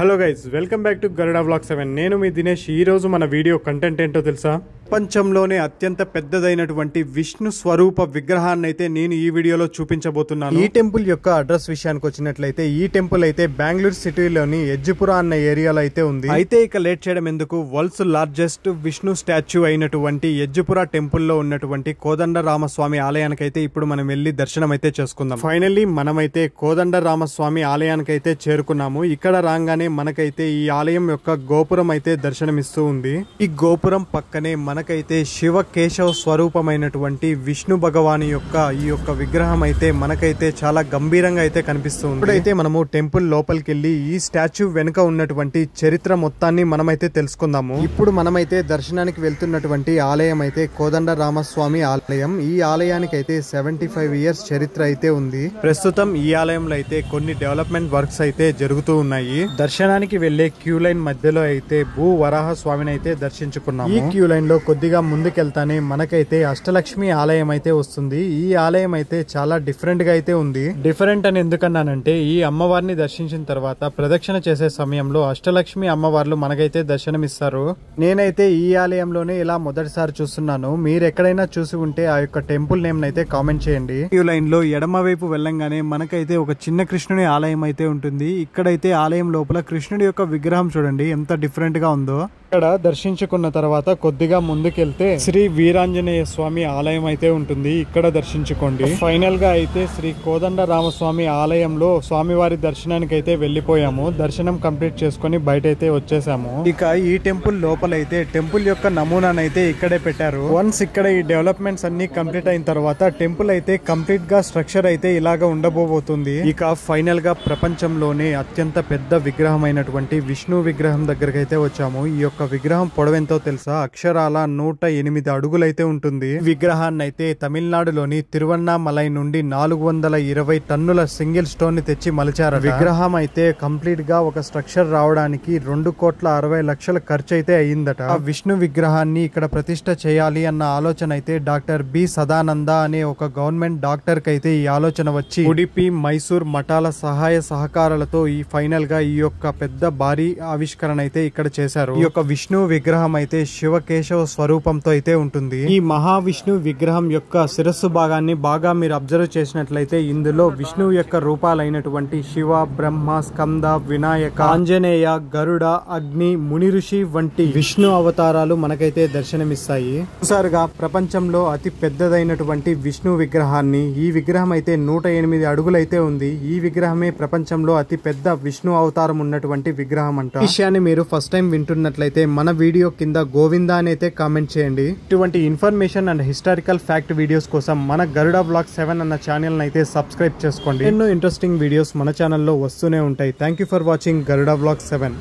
Hello guys, welcome back to Garuda vlog 7. నేను మీ దినేష్. ఈ రోజు మన వీడియో కంటెంట్ ఏంటో తెలుసా? ప్రపంచంలోనే అత్యంత పెద్దదైనటువంటి విష్ణు స్వరూప విగ్రహాన్ని అయితే నేను ఈ వీడియోలో చూపించబోతున్నాను. ఈ టెంపుల్ యొక్క అడ్రస్ విషయానికి వచ్చినట్లయితే ఈ టెంపుల్ అయితే బెంగళూరు సిటీలోని ఎజ్జిపుర అన్న ఏరియాలో అయితే ఉంది. అయితే ఇక లేట్ చేయడం ఎందుకు, వరల్డ్స్ లార్జెస్ట్ విష్ణు స్టాచ్యూ అయినటువంటి ఎజ్జిపుర టెంపుల్ లో ఉన్నటువంటి కోదండరామస్వామి ఆలయానికి అయితే ఇప్పుడు మనం వెళ్లి దర్శనం అయితే చేసుకుందాం. ఫైనల్లీ మనమైతే కోదండరామస్వామి ఆలయానికి అయితే చేరుకున్నాము. ఇక్కడ రాగానే మనకైతే ఈ ఆలయం యొక్క గోపురం అయితే దర్శనమిస్తూ ఉంది. ఈ గోపురం పక్కనే మనకైతే శివ కేశవ స్వరూపమైనటువంటి విష్ణు భగవాని యొక్క ఈ యొక్క విగ్రహం అయితే మనకైతే చాలా గంభీరంగా అయితే కనిపిస్తుంది. ఇప్పుడైతే మనము టెంపుల్ లోపలికి వెళ్ళి ఈ స్టాచ్యూ వెనుక ఉన్నటువంటి చరిత్ర మొత్తాన్ని మనమైతే తెలుసుకుందాము. ఇప్పుడు మనమైతే దర్శనానికి వెళ్తున్నటువంటి ఆలయం అయితే కోదండరామస్వామి ఆలయం. ఈ ఆలయానికి అయితే 75 ఇయర్స్ చరిత్ర అయితే ఉంది. ప్రస్తుతం ఈ ఆలయంలో అయితే కొన్ని డెవలప్మెంట్ వర్క్స్ అయితే జరుగుతూ ఉన్నాయి. దర్శనానికి వెళ్లే క్యూ లైన్ మధ్యలో అయితే భూ వరాహ స్వామిని అయితే దర్శించుకున్నాము. ఈ క్యూ లైన్ లో కొద్దిగా ముందుకెళ్తానే మనకైతే అష్టలక్ష్మి ఆలయం అయితే వస్తుంది. ఈ ఆలయం అయితే చాలా డిఫరెంట్ గా అయితే ఉంది. డిఫరెంట్ అని ఎందుకన్నానంటే ఈ అమ్మవారిని దర్శించిన తర్వాత ప్రదక్షిణ చేసే సమయంలో అష్టలక్ష్మి అమ్మవార్లు మనకైతే దర్శనమిస్తారు. నేనైతే ఈ ఆలయంలోనే ఇలా మొదటిసారి చూస్తున్నాను. మీరు ఎక్కడైనా చూసి ఉంటే ఆ యొక్క టెంపుల్ నేమ్ అయితే కామెంట్ చేయండి. క్యూ లైన్ లో ఎడమ వైపు వెళ్ళంగానే మనకైతే ఒక చిన్న కృష్ణుని ఆలయం అయితే ఉంటుంది. ఇక్కడైతే ఆలయం లోపల కృష్ణుడి యొక్క విగ్రహం చూడండి ఎంత డిఫరెంట్ గా ఉందో. ఇక్కడ దర్శించుకున్న తర్వాత కొద్దిగా ముందుకెళ్తే శ్రీ వీరాంజనేయ స్వామి ఆలయం అయితే ఉంటుంది. ఇక్కడ దర్శించుకోండి. ఫైనల్ గా అయితే శ్రీ కోదండరామస్వామి ఆలయంలో స్వామివారి దర్శనానికి అయితే వెళ్లిపోయాము. దర్శనం కంప్లీట్ చేసుకుని బయట అయితే వచ్చేసాము. ఇక ఈ టెంపుల్ లోపలైతే టెంపుల్ యొక్క నమూనానైతే ఇక్కడే పెట్టారు. వన్స్ ఇక్కడ ఈ డెవలప్మెంట్స్ అన్ని కంప్లీట్ అయిన తర్వాత టెంపుల్ అయితే కంప్లీట్ గా స్ట్రక్చర్ అయితే ఇలాగా ఉండబోతుంది. ఇక ఫైనల్ గా ప్రపంచంలోనే అత్యంత పెద్ద విగ్రహం అయినటువంటి విష్ణు విగ్రహం దగ్గరకు అయితే వచ్చాము. ఈ యొక్క విగ్రహం పొడవెంతో తెలుసా? అక్షరాల 108 అడుగులైతే ఉంటుంది. విగ్రహాన్ని అయితే తమిళనాడులోని తిరువన్నామలై నుండి 420 టన్నుల సింగిల్ స్టోన్ ని తెచ్చి మలిచారు. విగ్రహం అయితే కంప్లీట్ గా ఒక స్ట్రక్చర్ రావడానికి 2,60,00,000 ఖర్చు అయితే అయ్యిందట. ఆ విష్ణు విగ్రహాన్ని ఇక్కడ ప్రతిష్ఠ చేయాలి అన్న ఆలోచన అయితే డాక్టర్ బి సదానంద అనే ఒక గవర్నమెంట్ డాక్టర్ కి అయితే ఈ ఆలోచన వచ్చి ఉడిపి మైసూర్ మఠాల సహాయ సహకారాలతో ఈ ఫైనల్ గా ఈ యొక్క పెద్ద భారీ ఆవిష్కరణ అయితే ఇక్కడ చేశారు. ఈ యొక్క విష్ణు విగ్రహం అయితే శివకేశవ స్వరూపంతో అయితే ఉంటుంది. ఈ మహావిష్ణు విగ్రహం యొక్క శిరస్సు భాగాన్ని బాగా మీరు అబ్జర్వ్ చేసినట్లయితే ఇందులో విష్ణువు యొక్క రూపాలైనటువంటి శివ, బ్రహ్మ, స్కంద, వినాయక, ఆంజనేయ, గరుడ, అగ్ని, ముని ఋషి వంటి విష్ణు అవతారాలు మనకైతే దర్శనమిస్తాయి. చూసారుగా ప్రపంచంలో అతి పెద్దదైనటువంటి విష్ణు విగ్రహాన్ని. ఈ విగ్రహం అయితే 108 అడుగులైతే ఉంది. ఈ విగ్రహమే ప్రపంచంలో అతి పెద్ద విష్ణు అవతారం ఉన్నటువంటి విగ్రహం అంట. ఈ విషయాన్ని మీరు ఫస్ట్ టైం వింటున్నట్లయితే మన వీడియో కింద గోవిందా అని అయితే కామెంట్ చేయండి. ఇటువంటి information and historical fact videos కోసం మన గరుడా వ్లాగ్ 7 అన్న ఛానల్ అయితే సబ్స్క్రైబ్ చేసుకోండి. ఎన్నో ఇంట్రెస్టింగ్ వీడియోస్ మన ఛానల్లో వస్తూనే ఉంటాయి. Thank you for watching Garuda vlog 7.